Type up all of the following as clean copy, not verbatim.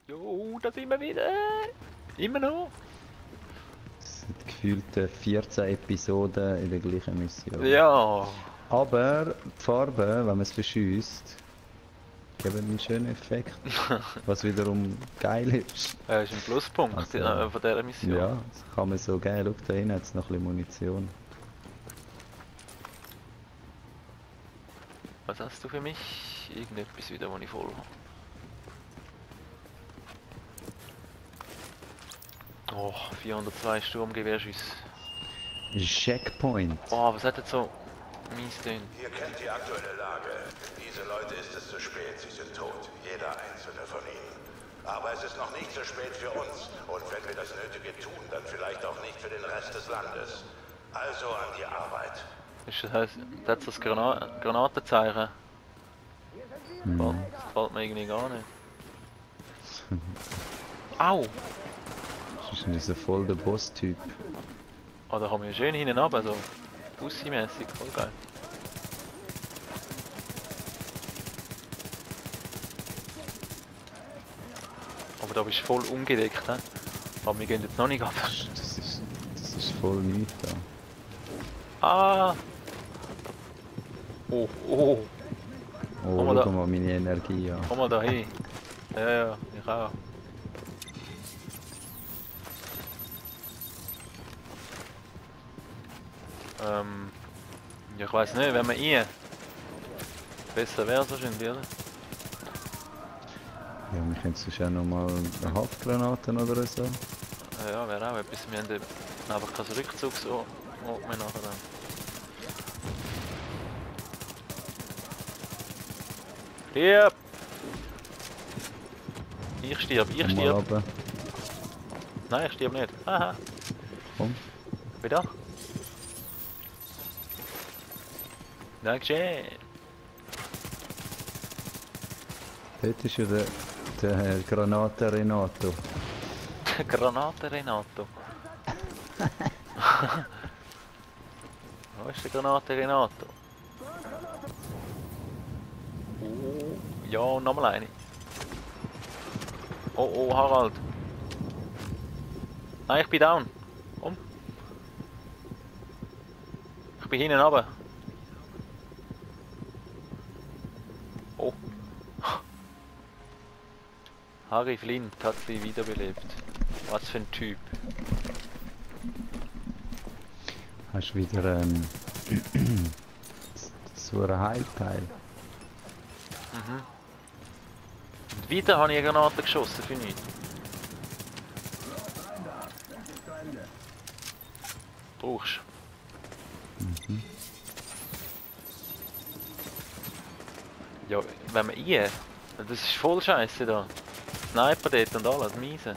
Jo, da sind wir wieder. Immer noch. Es sind gefühlte 14 Episoden in der gleichen Mission. Ja. Aber die Farben, wenn man es verschießt, geben einen schönen Effekt. Was wiederum geil ist. Das ist ein Pluspunkt Also, von dieser Mission. ja, das kann man so geil. Schau, da hinten hat es noch ein bisschen Munition. Was hast du für mich? Irgendetwas wieder, wo ich voll habe. Oh, 402 Sturmgewehrschüsse. Checkpoint. Oh, was hat jetzt so mies denn? Ihr kennt die aktuelle Lage. Diese Leute ist es zu spät. Sie sind tot. Jeder einzelne von ihnen. Aber es ist noch nicht zu spät für uns. Und wenn wir das Nötige tun, dann vielleicht auch nicht für den Rest des Landes. Also an die Arbeit. Das heißt, das hat das Granatenzeichen. Das gefällt mir irgendwie gar nicht. Au! Das ist voll der Boss-Typ. Oh, da kommen wir schön hinten runter, so Bussi-mässig, voll geil. Aber da bist du voll umgedeckt, he? Aber wir gehen jetzt noch nicht ab. Das ist voll nichts da. Ah! Oh, oh! Oh, Komm mal schau da. mal meine Energie an. Komm mal da hin. Ja, ich auch. Ja, ich weiß nicht, wenn man ihn besser wäre es wahrscheinlich, oder? Ja, wir können sonst auch noch mal eine Haftgranaten oder so. Ja, wäre auch etwas. Wir haben einfach keinen Rückzugsort mehr nachher dann. Stirb! Ich stirb, ich Komm mal stirb. runter. Nein, ich stirb nicht. Aha. Komm. Wieder? Dankeschön. Dort ist ja der Granate Renato. Granate Renato. Wo ist der Granate Renato? Oh, ja, und nochmal eine. Oh, oh, Harald. Nein, ich bin down. Komm. Ich bin hinten runter. Oh. Harry Flint hat sie wiederbelebt. Was für ein Typ. Hast du wieder so ein Heilteil? Und wieder habe ich eine Granate geschossen für nichts. Brauchst du? Ja, wenn man das ist voll scheiße da. Sniper dort und alles, miese.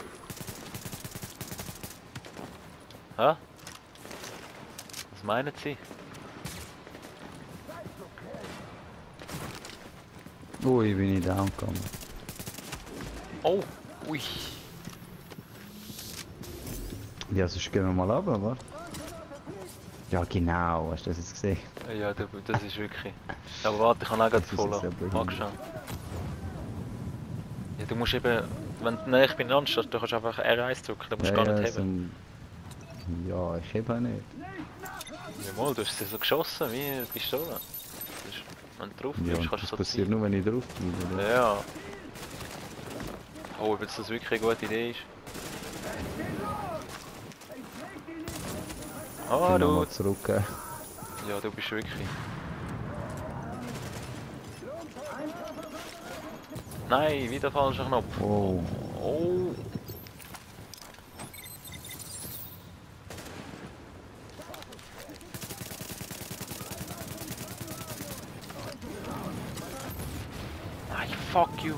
Hä? Was meinen Sie? Ui, bin ich down gegangen. Oh, ui. Ja, sonst gehen wir mal runter, wa? Ja, genau, hast du das jetzt gesehen? Ja, das ist wirklich... Aber warte, ich kann auch gerade Das ist voll. jetzt aber Mag schon. Ja, du musst eben... Wenn du näher beieinander stehst, du kannst einfach R1 drücken, du musst gar nicht heben. Ja, ich heb auch nicht. Jawohl, du hast sie so geschossen wie eine Pistole. Das ist, wenn du drauf Ja, bleibst, und kannst das du so passiert ziehen. nur, wenn ich drauf bin, oder? Ja. Oh, ob jetzt das wirklich eine gute Idee ist. Ah, Ich du... nochmal zurück. Ja, du bist wirklich... Nein, wieder falscher Knopf. Oh, Oh. Nein, fuck you.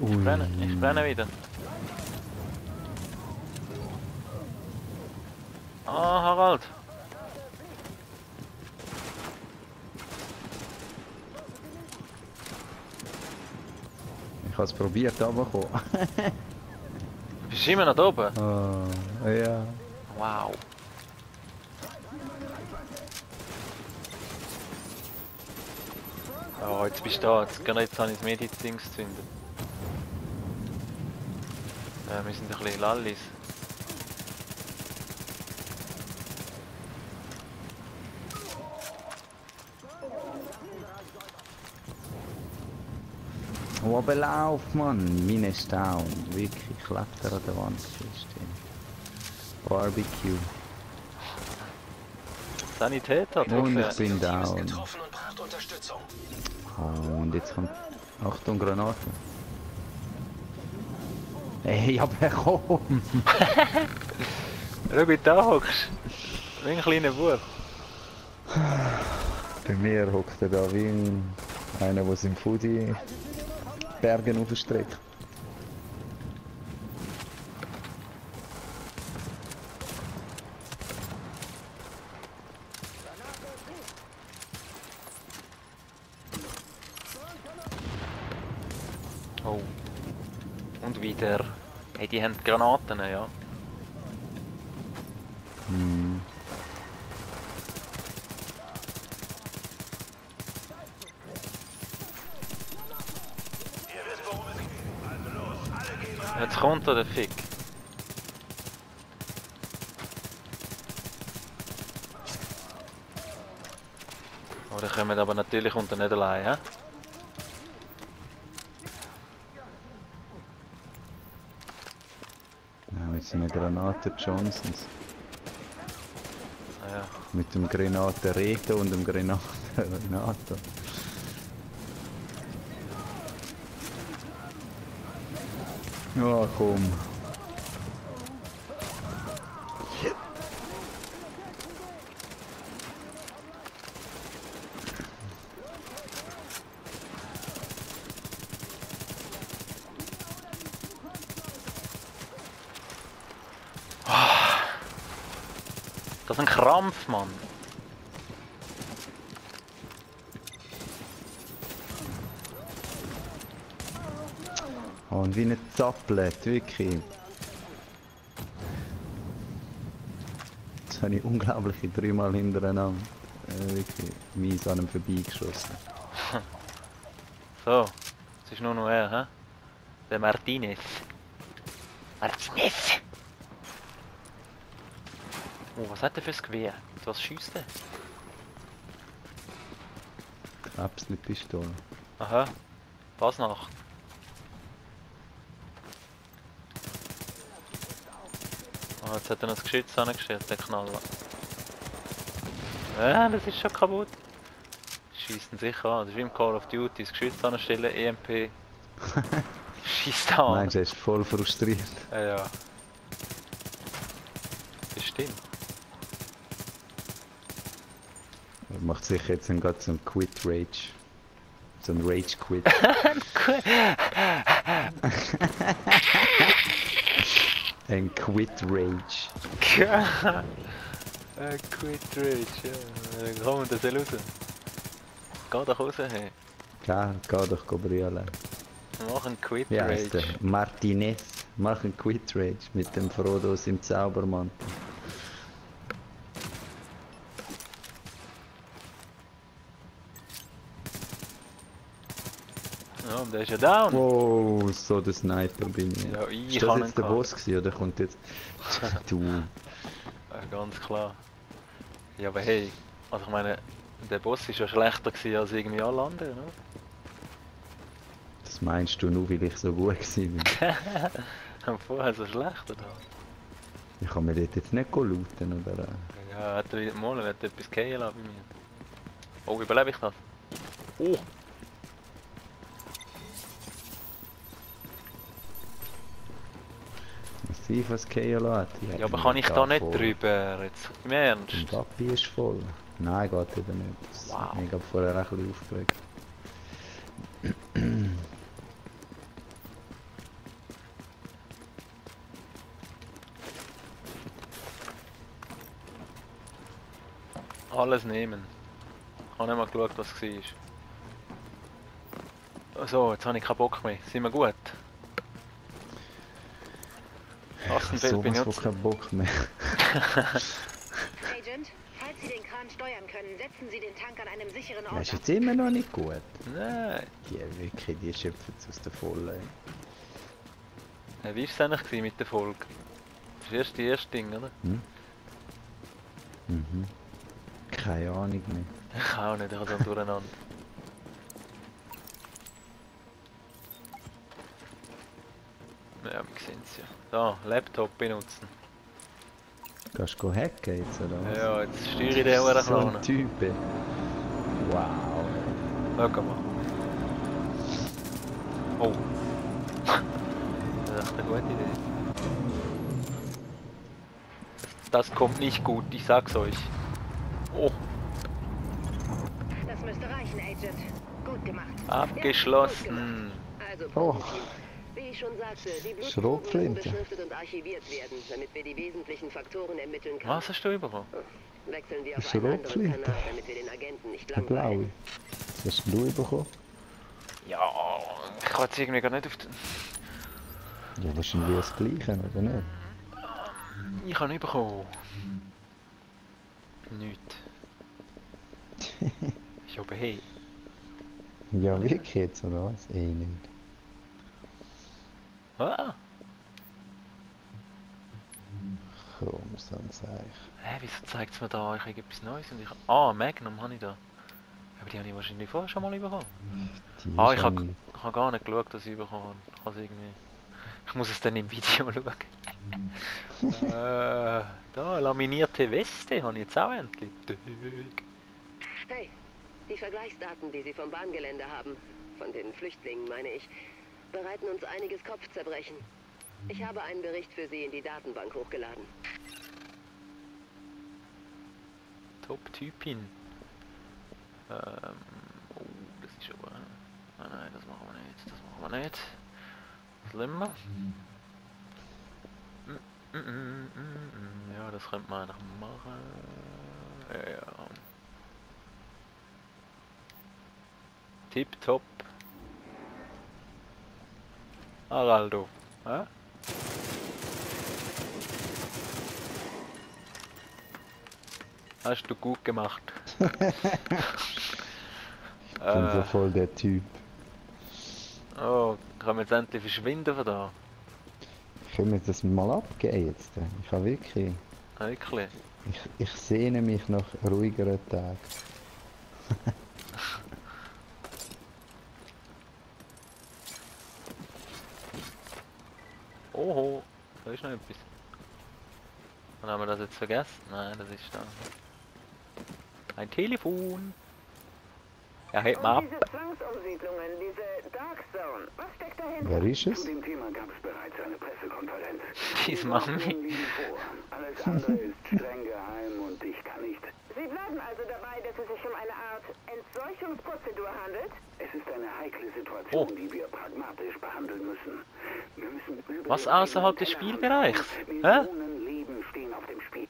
ui. Ich brenne wieder. Ah, Harald. Ich habe es probiert, runterzukommen. Bist du immer noch da oben? Oh, ja. Wow. Oh, jetzt bist du da. Jetzt habe ich das Medizins zu finden. Ja, wir sind ein bisschen Lallis. Oh, aber lauf, Mann! Meine ist down. Wirklich, klebt er an der Wand fest. Barbecue. Sanitäter, Und ich Trophäe. bin down. Getroffen und braucht Unterstützung. Oh, und jetzt kommt... Achtung, Granate. Ey, aber komm! Schau, wie du da hockst. Wie ein kleiner Bub. Bei mir hockt er da wie einer, der im Foodie Bergen aufstreckt. Oh. Und wieder. Hey, die haben Granaten, ja. Hm. Jetzt kommt er, der Fick. Oh, die kommen aber natürlich unter nicht allein, hä? Ja, mit seinen Granaten Johnsons. Ah, ja. Mit dem Granaten Reto und dem Granaten Renato. Ja, komm. Das ist ein Krampf, Mann. Oh, und wie ein Zapplet, wirklich. Jetzt habe ich unglaubliche 3-mal hintereinander. Wirklich mies an ihm vorbeigeschossen. So, es ist nur noch er, hä? Der Martinez. Martinez! Oh, was hat er fürs Gewehr? Was schießt er? Krebsli-Pistole. Aha. Fasnacht. Oh, jetzt hat er noch das Geschütz angestellt, der Knaller. Ja, das ist schon kaputt. Schießt ihn sicher an. Das ist wie im Call of Duty. Das Geschütz anstellen, EMP. Schießt an. Meinst du, er ist voll frustriert? Ja, ja. Bestimmt. Er macht sich jetzt gerade so ein Quit-Rage. So ein Rage-Quit. Ein Quit-Rage. Quit Rage, ja. Komm, das soll raus. Geh doch raus, hey. Ja, geh doch brüllen. Mach einen Quit Wie heisst Rage. der? Martinez. Mach einen Quit-Rage mit dem Frodo im Zaubermantel. Ja, und der ist ja down. Wow, so der Sniper bin ich. Ja, ich ist das kann jetzt der ihn Boss gewesen, oder kommt jetzt... Du... Ja, ganz klar. Ja, aber hey, also ich meine, der Boss ist ja schlechter gewesen als irgendwie alle anderen, ne? Das meinst du nur, weil ich so gut gewesen bin? Vorher so schlechter da. Ich kann mir dort jetzt nicht looten, oder? Ja, hat er mal hat er etwas gehen lassen bei mir. Oh, überlebe ich das? Oh! Massiv was KLO hat. Ja, aber kann ich da nicht drüber? Jetzt im Ernst? Der Papi ist voll. Nein, geht eben nicht. Das Wow. hat mich gerade vorher ein bisschen aufgeregt. Alles nehmen. Ich habe nicht mal geschaut, was es war. So, jetzt habe ich keinen Bock mehr. Sind wir gut? Ich habe sowas von keinen Bock mehr. Agent, falls Sie den Kran steuern können, setzen Sie den Tank an einem sicheren Das Ort ist ab. jetzt immer noch nicht gut. Nein. Die wirklich, die schöpfen es aus der Vollen. Wie war es eigentlich gewesen mit der Folge? Das ist erst die erste Ding, oder? Mhm. Keine Ahnung mehr. Ich auch nicht, ich habe dann durcheinander. Ja, wir sehen es ja. Da, Laptop benutzen. Kannst du hacken jetzt, oder was? Ja, jetzt steuere ich den auch So ein ein Typ. Wow. Schau mal. Oh. Das ist echt eine gute Idee. Das kommt nicht gut, ich sag's euch. Oh, Das müsste reichen, Agent. Gut gemacht. abgeschlossen. Also, Oh. positiv. Wie ich schon sagte, die Blutproben müssen Schrotflinte. beschriftet und archiviert werden, damit wir die wesentlichen Faktoren ermitteln können. Was hast du bekommen? Wechseln wir auf einen anderen Schrotflinte. Kanal, damit wir den Agenten nicht Der blaue. langweilen. Was hast du bekommen? Ja, ich kann jetzt irgendwie gar nicht auf den... Ja, wahrscheinlich das Gleiche, oder nicht? Ich habe nicht bekommen. Nichts. Ja, aber hey. Ja, wirklich jetzt, oder was? Nicht. Ah, Komm, so ein Zeichen. hä, wieso zeigt es mir da? Ich habe etwas Neues und ich... Ah, Magnum habe ich da. Aber die habe ich wahrscheinlich vorher schon mal bekommen. Die Ah, ist ich an- habe gar nicht geschaut, dass ich bekommen habe. Ich habe es irgendwie... Ich muss es dann im Video schauen. Da, laminierte Weste habe ich jetzt auch endlich. Hey, die Vergleichsdaten, die Sie vom Bahngelände haben, von den Flüchtlingen meine ich, bereiten uns einiges Kopfzerbrechen. Ich habe einen Bericht für Sie in die Datenbank hochgeladen. Top-Typin. Oh, das ist aber... Nein, das machen wir nicht. Das machen wir nicht. Schlimmer. Ja, das könnte man einfach machen. Ja. Tipptopp. Araldo. Hä? Hast du gut gemacht. Ich bin so voll der Typ. Oh, kann man jetzt endlich verschwinden von da? Können wir das mal abgeben jetzt? Ich habe wirklich... Wirklich? Ich sehne mich nach ruhigeren Tagen. Oho, da ist noch etwas. Und haben wir das jetzt vergessen? Nein, das ist da. Ein Telefon. Ja, hebt mal ab. Diese Zwangsumsiedlungen, diese Dark Zone, was steckt dahinter? Wer ist es? Zu dem Thema gab es bereits eine Pressekonferenz. Dies Die machen Überwachungen wir. liegen vor. Alles andere ist streng geheim und ich kann nicht. Sie bleiben also dabei, dass es sich um eine Art Entseuchungsprozedur handelt? Es ist eine heikle Situation, Oh. die wir pragmatisch behandeln müssen. Wir müssen über Was den außerhalb eigenen des Tellerrand Spielbereichs? schauen. Hä? Millionen Leben stehen auf dem Spiel.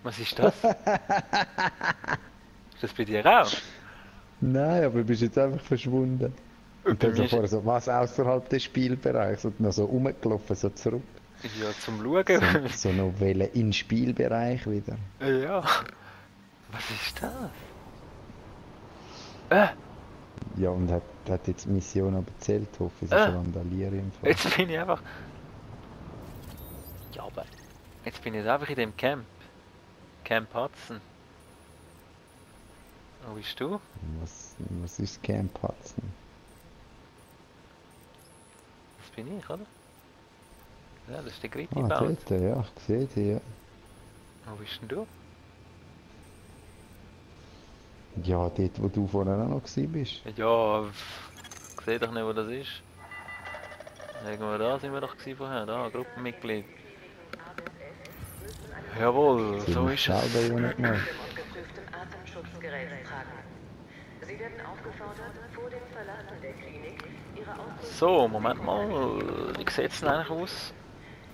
Was ist das? Ist das bei dir auch? Nein, aber du bist jetzt einfach verschwunden. Und Bei dann so mir ist- vorher so, was außerhalb des Spielbereichs und noch so rumgelaufen, so zurück. Ja, zum Schauen. So noch wollen in den Spielbereich wieder. Ja. Was ist das? Ja, und hat jetzt die Mission aber zählt, hoffe ich, es ist eine Vandalieren im Fall. Jetzt bin ich einfach... Ja, aber... Jetzt bin ich jetzt einfach in dem Camp. Camp Hudson. Wo bist du? Was ist Camp Hudson? Das bin ich, oder? Ja, das ist der Ah, Gritti-Bound. dort, ja, ich sehe die, ja. Wo bist denn du? Ja, dort, wo du vorher auch noch gewesen bist. Ja, ich sehe doch nicht, wo das ist. Irgendwo da sind wir doch gewesen vorher, da, Gruppenmitglied. Jawohl, so ist es. Selber ja nicht mal. und geprüftem Atemschutzgerät tragen. Sie werden aufgefordert, vor dem Verlassen der Klinik ihre Ausrüstung So, Moment mal, wie sieht es denn eigentlich aus?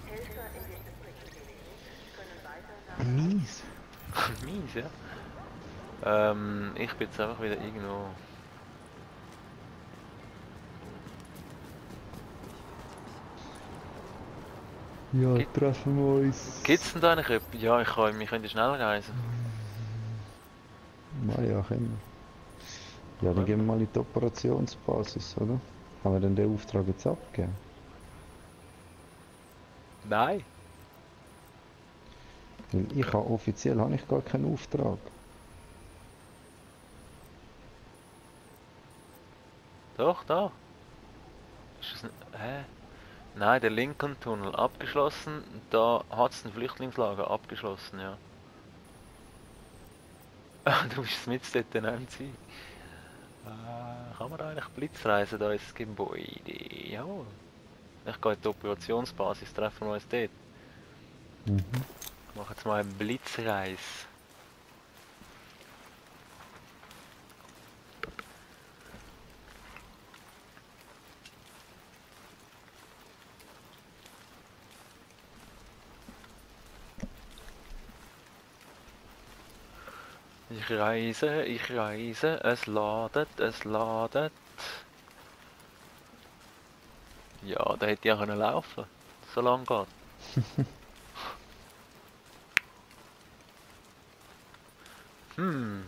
Helfer in den Betriebskliniken können weiter nach Mies. Mies, ja. Ich bin jetzt einfach wieder irgendwo. Ja, Gibt- treffen wir uns. Gibt's denn da eigentlich etwas? Ja, wir können schnell reisen. Ja, können wir. Ja, dann gehen wir mal in die Operationsbasis, oder? Haben wir denn den Auftrag jetzt abgegeben? Nein. Weil ich habe offiziell habe ich gar keinen Auftrag. Doch, da. Ist das nicht... Hä? Nein, der Lincoln-Tunnel abgeschlossen. Da hat es ein Flüchtlingslager abgeschlossen, ja. Du bist mit dort sein. Kann man da eigentlich Blitzreisen da ins Gebäude? Jawohl. Ich gehe in die Operationsbasis, treffen wir uns dort. Mhm. Machen jetzt mal eine Blitzreise. Ich reise, es ladet, es ladet. Ja, da hätte ich ja können laufen, so lang geht. Hm,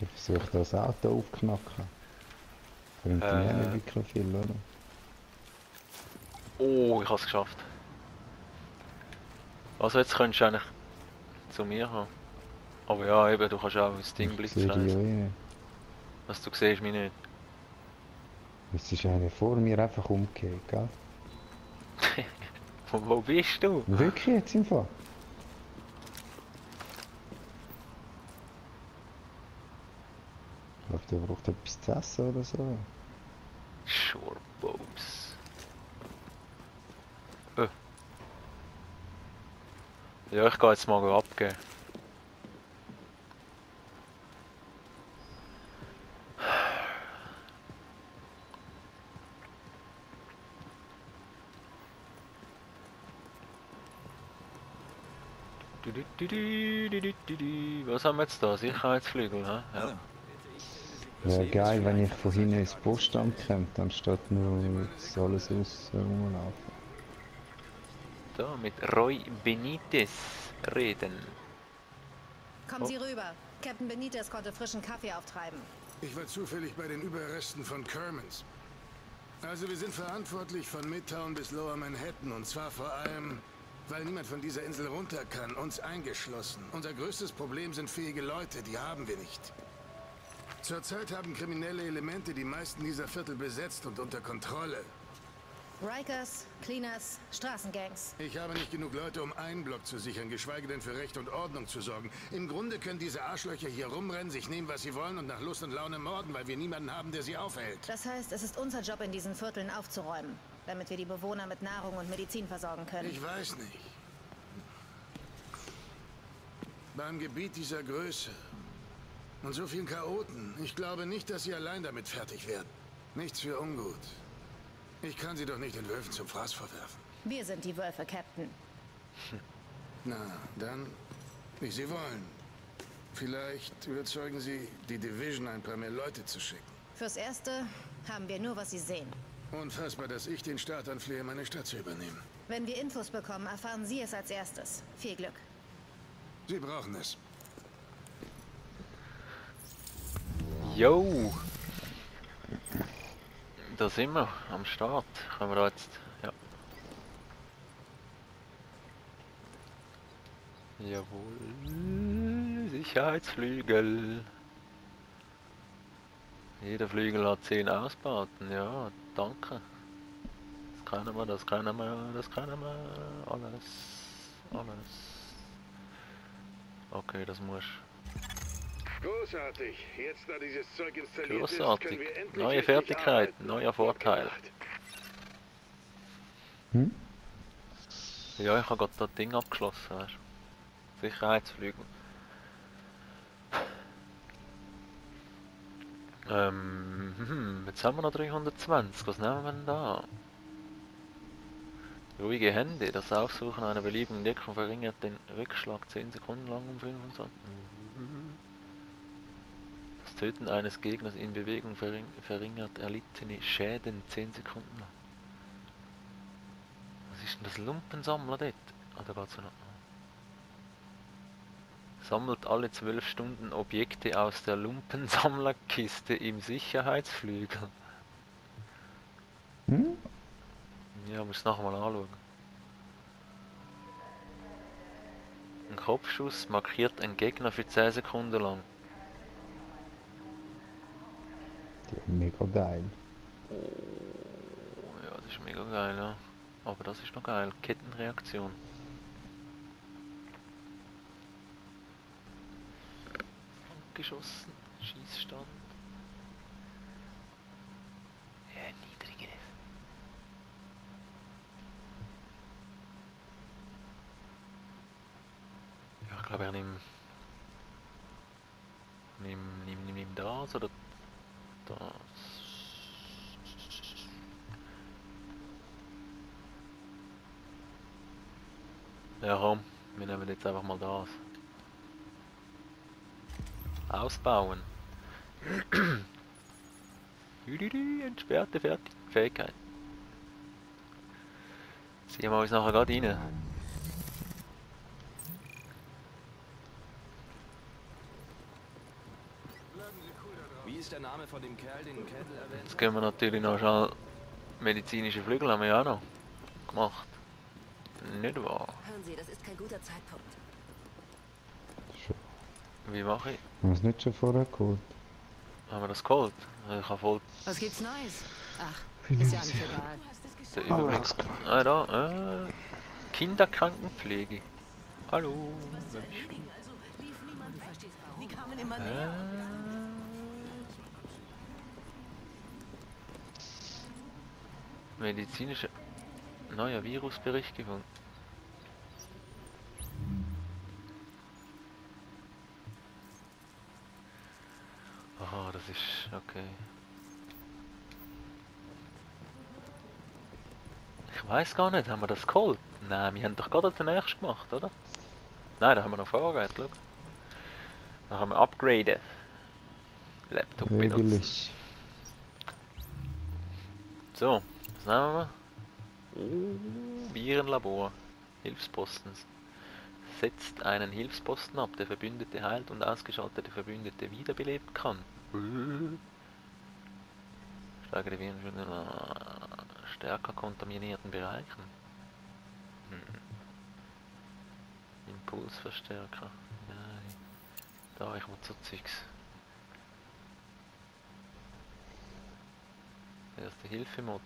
Ich versuche das Auto aufknacken. Bringt mir nicht wirklich viel, oder? oh, ich habe es geschafft. Also jetzt könntest du eigentlich zu mir kommen. Aber ja, eben, du kannst auch ins Ding Ich sehe die ja blitzreisen. nicht. Was du siehst mich nicht. Es ist einer vor mir einfach umgekehrt, gell? Wo bist du? Wirklich jetzt im Fall? Ich glaube, der braucht etwas zu essen oder so. Shorebobs. Ja, ich gehe jetzt mal abgeben. Was haben wir jetzt da? Sicherheitsflügel, hä? Ja. Wäre geil, wenn ich von hinten ins Postamt komme, dann steht nur das alles aus rumlaufen. Da, mit Roy Benitez reden. Kommen Sie rüber. Captain Benitez konnte frischen Kaffee auftreiben. Ich war zufällig bei den Überresten von Kermans. Also wir sind verantwortlich von Midtown bis Lower Manhattan und zwar vor allem, weil niemand von dieser Insel runter kann, uns eingeschlossen. Unser größtes Problem sind fähige Leute, die haben wir nicht. Zurzeit haben kriminelle Elemente die meisten dieser Viertel besetzt und unter Kontrolle. Rikers, Cleaners, Straßengangs. Ich habe nicht genug Leute, um einen Block zu sichern, geschweige denn für Recht und Ordnung zu sorgen. Im Grunde können diese Arschlöcher hier rumrennen, sich nehmen, was sie wollen und nach Lust und Laune morden, weil wir niemanden haben, der sie aufhält. Das heißt, es ist unser Job, in diesen Vierteln aufzuräumen, damit wir die Bewohner mit Nahrung und Medizin versorgen können. Ich weiß nicht. Beim Gebiet dieser Größe und so vielen Chaoten, ich glaube nicht, dass sie allein damit fertig werden. Nichts für ungut. Ich kann sie doch nicht den Wölfen zum Fraß vorwerfen. Wir sind die Wölfe, Captain. Na, dann, wie Sie wollen. Vielleicht überzeugen Sie die Division, ein paar mehr Leute zu schicken. Fürs Erste haben wir nur, was Sie sehen. Unfassbar, dass ich den Staat anflehe, meine Stadt zu übernehmen. Wenn wir Infos bekommen, erfahren Sie es als erstes. Viel Glück. Sie brauchen es. Yo! Da sind wir, am Start. Können wir da jetzt... Ja. Jawohl. Sicherheitsflügel. Jeder Flügel hat 10 Ausbauten. Ja, danke. Das können wir, das können wir, das können wir. Alles. Alles. Okay, das muss... Großartig. Jetzt, da dieses Zeug installiert ist, Großartig. können wir endlich Neue richtig Fertigkeiten, arbeiten. neuer Vorteil. Hm? Ja, ich habe gerade das Ding abgeschlossen, weißt du. Sicherheitsflügel. Jetzt haben wir noch 320. Was nehmen wir denn da? Ruhige Hände. Das Aufsuchen einer beliebigen Deckung verringert den Rückschlag 10 Sekunden lang um 25. Das Töten eines Gegners in Bewegung verringert erlittene Schäden 10 Sekunden lang. Was ist denn das Lumpensammler dort? Ah, da geht's noch. Sammelt alle 12 Stunden Objekte aus der Lumpensammlerkiste im Sicherheitsflügel. Hm? Ja, muss es nachher mal anschauen. Ein Kopfschuss markiert einen Gegner für 10 Sekunden lang. Mega geil. Oh, ja, das ist mega geil, ja. Aber das ist noch geil. Kettenreaktion. Geschossen. Schießstand. Ja, niedriges. Ja, ich glaube, er nimmt das oder das. Ja, komm, wir nehmen jetzt einfach mal das. Ausbauen. Entsperrte Fähigkeit. Ziehen wir uns nachher gerade rein. Wie ist der Name von dem Kerl, den Kettle erwähnt? Jetzt gehen wir natürlich noch schnell medizinische Flügel, haben wir ja auch noch gemacht. Nicht wahr? Hören Sie, das ist kein guter Zeitpunkt. Wie mache ich? Haben wir es nicht schon vorher geholt? Haben wir das geholt? Ich habe voll Was gibt's Neues? Ach, Bin ist ja ich nicht egal. den Überblick. Ah, da, Kinderkrankenpflege. Hallo. Die kamen immer näher. Medizinische. Neuer Virusbericht gefunden. Aha, das ist okay. Ich weiß gar nicht, haben wir das geholt? Nein, wir haben doch gerade den nächsten gemacht, oder? Nein, da haben wir noch vorgereiht, schau. Da haben wir upgraden. Laptop benutzt. Regellich. So, was nehmen wir? Virenlabor. Hilfsposten. Setzt einen Hilfsposten ab, der Verbündete heilt und ausgeschaltete Verbündete wiederbelebt kann. Steigere Viren in stärker kontaminierten Bereichen. Impulsverstärker. Nein. Da, ich muss so Zeugs. Erste Hilfe-Mod.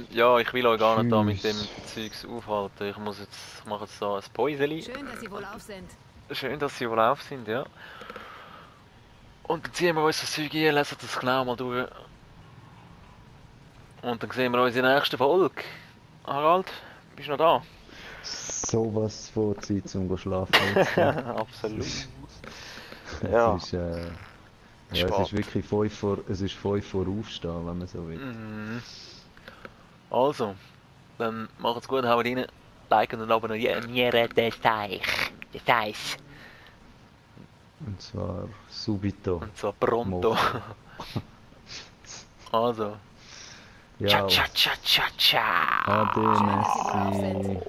Ja, ich will euch gar nicht da mit dem Zeugs aufhalten. Ich mache jetzt da ein Päuseli. Schön, dass Sie wohl auf sind. Schön, dass Sie wohl auf sind, ja. Und dann ziehen wir uns das Zeug ein, lesen das genau mal durch. Und dann sehen wir uns in der nächsten Folge. Harald, bist du noch da? Sowas von Zeit zum Schlafen. Absolut. Ja. Ja, es ist wirklich 5 vor Aufstehen, wenn man so will. Also, dann macht's gut, haut rein, liken und abonnieren das Teich. Und zwar subito. Und zwar pronto. Also. Ja, Ciao, ciao, ciao, ciao, ciao. Ade, merci.